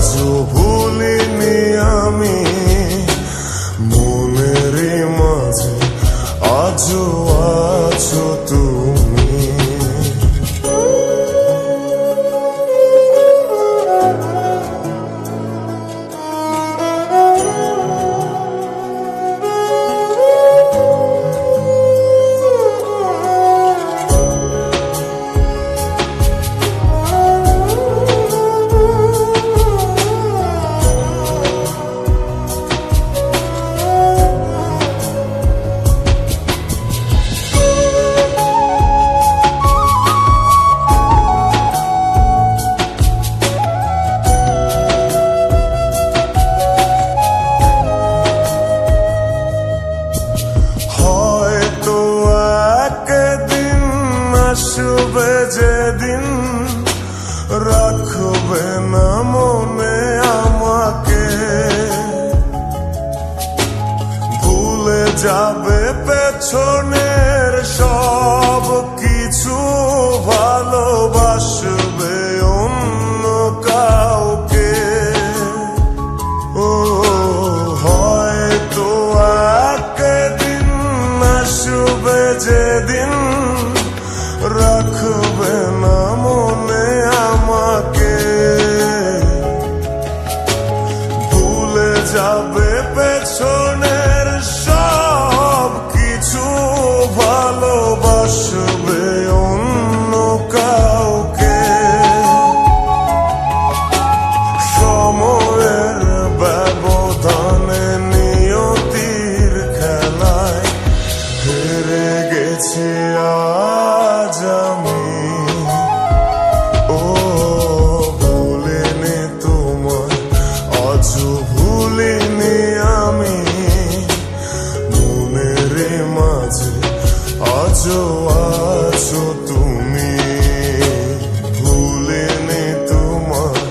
আজও ভুলিনি আমি মনের মাঝে আজও আছো তুমি। আসবে যেদিন রাখবে না মনে আমাকে, ভুলে যাবে পেছনের সব কিছু, ভালোবাসবে অন্য কাউকে। ও হয়তো একদিন আসবে যেদিন রাখবে না মনে আমাকে, ভুলে যাবে পেছনের সব কিছু, ভালোবাসবে অন্য কাউকে। সময়ের ব্যবধানে নিয়তির খেলায় হেরে গেছি আজ আমি। ও ভুলিনি তোমায় আজও ভুলিনি আমি মনের মাঝে আজও আছো তুমি। ভুলিনি তোমায়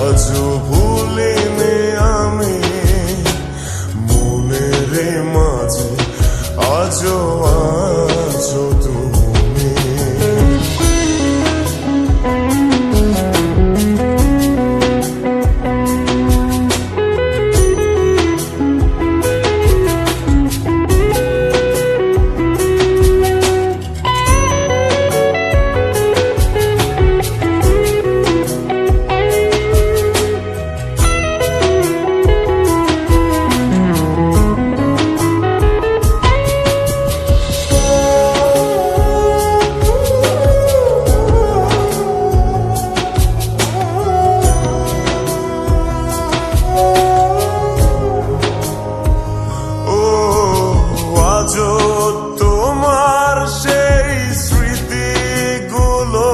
আজও ভুলিনি আমি মনের মাঝে আজও আছো তুমি। তোমার সেই স্মৃতিগুলো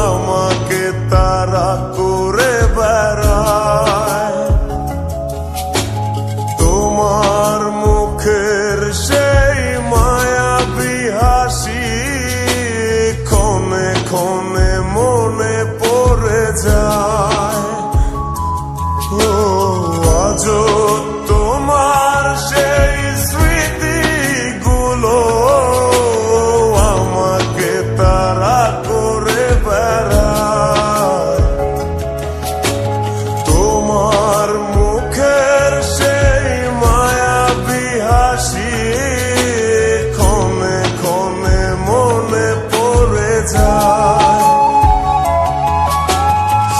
আমাকে তাড়া করে বেড়ায়, তোমার মুখের সেই মায়াবী হাসি ক্ষণে ক্ষণে মনে পড়ে যায়। ও আজও তোমার সেই স্মৃতিগুলো আমাকে তাড়া করে বেড়ায়, তোমার মুখের সেই মায়াবী হাসি ক্ষণে ক্ষণে মনে পড়ে যায়।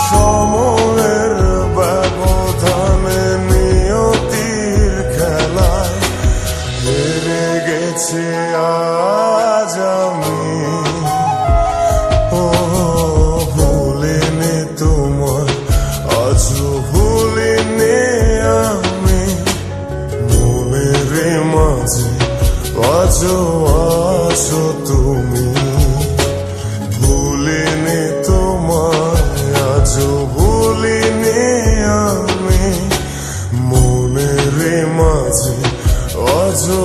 সময়ের ব্যবধানে নিয়তির খেলায় হেরে গেছি আজ আমি। ও ভুলিনি তোমায় আজও ভুলিনি আমি মনের মাঝে আজও আছো তুমি। ভুলিনি তোমায় আজও ভুলিনি আমি মনের মাঝে আজও